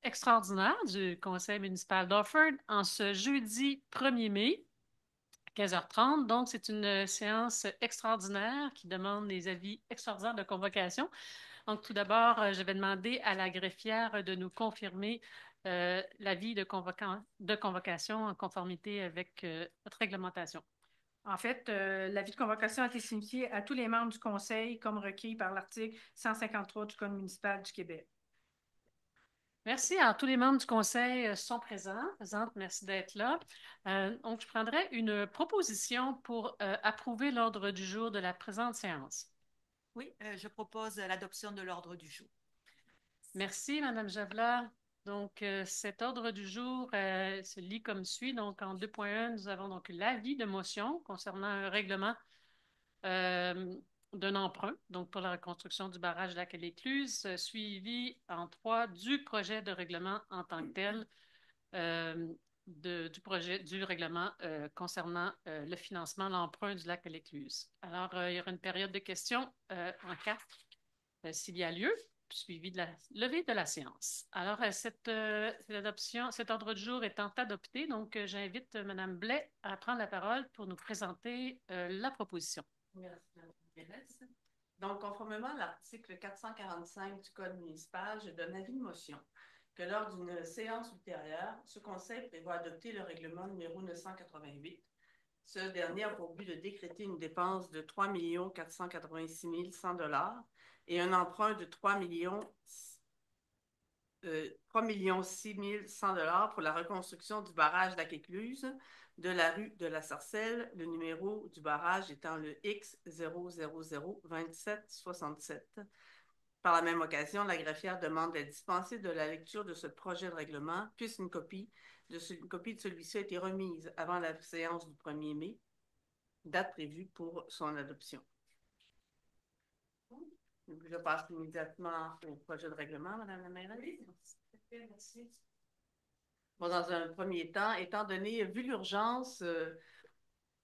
extraordinaire du Conseil municipal d'Offord en ce jeudi 1er mai, 15h30. Donc, c'est une séance extraordinaire qui demande des avis extraordinaires de convocation. Donc, tout d'abord, je vais demander à la greffière de nous confirmer l'avis de convocation en conformité avec notre réglementation. En fait, l'avis de convocation a été signifié à tous les membres du Conseil comme requis par l'article 153 du Code municipal du Québec. Merci. Alors, tous les membres du conseil sont présentes. Merci d'être là. Donc, je prendrai une proposition pour approuver l'ordre du jour de la présente séance. Oui, je propose l'adoption de l'ordre du jour. Merci, Madame Javela. Donc, cet ordre du jour se lit comme suit. Donc, en 2.1, nous avons donc l'avis de motion concernant un règlement euh, d'un emprunt, donc pour la reconstruction du barrage de Lac-Écluse, suivi en 3 du projet de règlement en tant que tel, euh, du projet du règlement concernant le financement, l'emprunt du lac à l'Écluse. Alors, il y aura une période de questions en quatre, s'il y a lieu, suivi de la levée de la séance. Alors, cet ordre du jour étant adopté, donc j'invite Mme Blais à prendre la parole pour nous présenter la proposition. Merci, Mme Pérez. Donc, conformément à l'article 445 du Code municipal, je donne avis de motion que lors d'une séance ultérieure, ce Conseil prévoit adopter le règlement numéro 988. Ce dernier a pour but de décréter une dépense de 3 486 100 et un emprunt de 3 6 100 pour la reconstruction du barrage Lac-Écluse de la rue de la Sarcelle, le numéro du barrage étant le X0002767. Par la même occasion, la greffière demande d'être dispensée de la lecture de ce projet de règlement, puisque une copie de celui-ci a été remise avant la séance du 1er mai, date prévue pour son adoption. Je passe immédiatement au projet de règlement, Mme la mairesse. Oui, merci. Bon, dans un premier temps, étant donné, vu l'urgence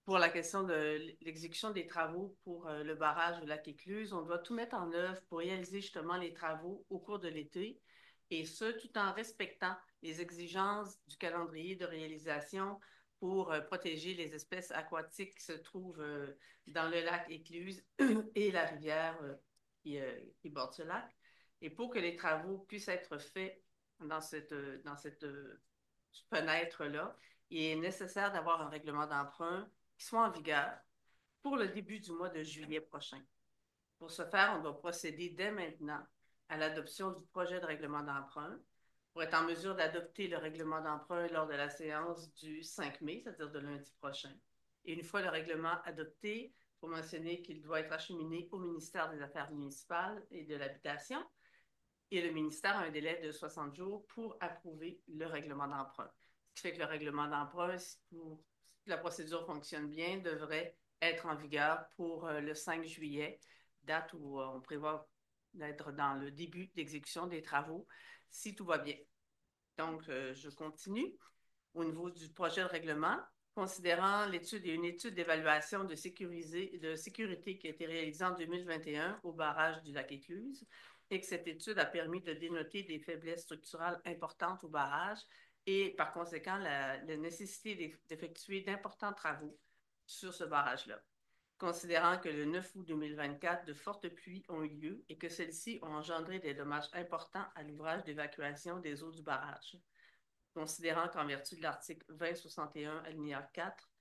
pour la question de l'exécution des travaux pour le barrage de Lac-Écluse, on doit tout mettre en œuvre pour réaliser justement les travaux au cours de l'été, et ce, tout en respectant les exigences du calendrier de réalisation pour protéger les espèces aquatiques qui se trouvent dans le lac Écluse et la rivière qui borde ce lac. Et pour que les travaux puissent être faits dans cette fenêtre-là, il est nécessaire d'avoir un règlement d'emprunt qui soit en vigueur pour le début du mois de juillet prochain. Pour ce faire, on doit procéder dès maintenant à l'adoption du projet de règlement d'emprunt pour être en mesure d'adopter le règlement d'emprunt lors de la séance du 5 mai, c'est-à-dire de lundi prochain. Et une fois le règlement adopté, il faut mentionner qu'il doit être acheminé au ministère des Affaires municipales et de l'Habitation, et le ministère a un délai de 60 jours pour approuver le règlement d'emprunt. Ce qui fait que le règlement d'emprunt, si la procédure fonctionne bien, devrait être en vigueur pour le 5 juillet, date où on prévoit d'être dans le début d'exécution des travaux, si tout va bien. Donc, je continue. Au niveau du projet de règlement, considérant une étude d'évaluation de sécurité qui a été réalisée en 2021 au barrage du Lac-Écluse, et que cette étude a permis de dénoter des faiblesses structurelles importantes au barrage et par conséquent la nécessité d'effectuer d'importants travaux sur ce barrage-là. Considérant que le 9 août 2024, de fortes pluies ont eu lieu et que celles-ci ont engendré des dommages importants à l'ouvrage d'évacuation des eaux du barrage. Considérant qu'en vertu de l'article 2061, alinéa 4,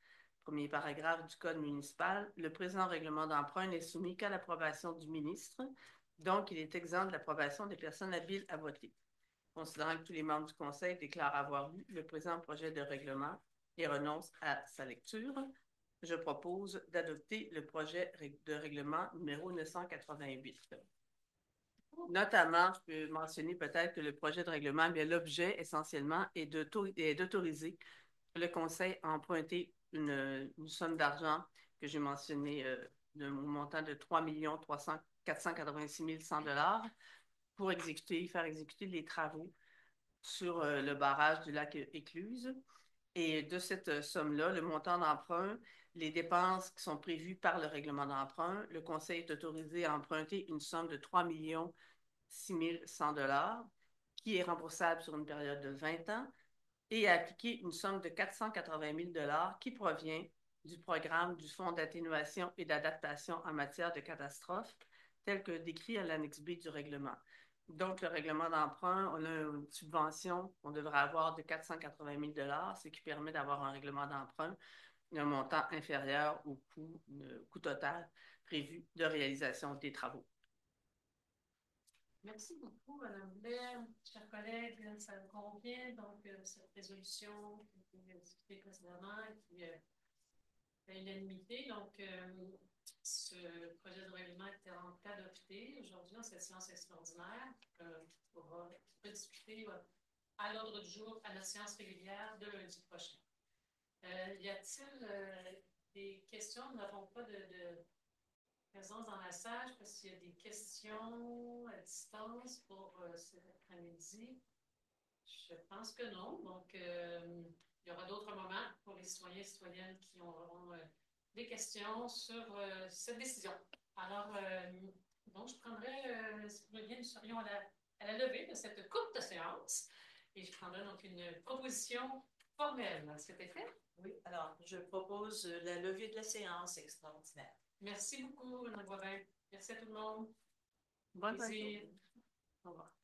premier paragraphe du Code municipal, le présent règlement d'emprunt n'est soumis qu'à l'approbation du ministre, donc il est exempt de l'approbation des personnes habiles à voter. Considérant que tous les membres du Conseil déclarent avoir lu le présent projet de règlement et renoncent à sa lecture, je propose d'adopter le projet de règlement numéro 988. Notamment, je peux mentionner peut-être que le projet de règlement, bien, l'objet essentiellement est d'autoriser le Conseil à emprunter une somme d'argent que j'ai mentionnée d'un montant de 3 486 100 pour faire exécuter les travaux sur le barrage du lac Écluse. Et de cette somme-là, le montant d'emprunt, les dépenses qui sont prévues par le règlement d'emprunt, le Conseil est autorisé à emprunter une somme de 3 6 100 qui est remboursable sur une période de 20 ans, et à appliquer une somme de 480 000 qui provient du programme du Fonds d'atténuation et d'adaptation en matière de catastrophes, tel que décrit à l'annexe B du règlement. Donc, le règlement d'emprunt, on a une subvention qu'on devrait avoir de 480 000 ce qui permet d'avoir un règlement d'emprunt d'un montant inférieur au coût total prévu de réalisation des travaux. Merci beaucoup, Mme Blair. Chers collègues, ça me convient, donc, cette résolution qui a été discutée précédemment et qui fait l'unanimité. Donc, ce projet de règlement est donc adopté aujourd'hui dans cette séance extraordinaire qui pourra être discutée à l'ordre du jour à la séance régulière de lundi prochain. Y a-t-il des questions? Nous n'avons pas de présence dans la salle parce qu'il y a des questions à distance pour cet après-midi. Je pense que non. Donc, il y aura d'autres moments pour les citoyens et citoyennes qui auront des questions sur cette décision. Alors, donc, je prendrai, si vous voulez bien, nous serions à la levée de cette courte séance et je prendrai donc une proposition formelle à cet effet. Oui, alors je propose la levée de la séance extraordinaire. Merci beaucoup, Mme Boivin. Merci à tout le monde. Bonne Plaisir. journée. Au revoir.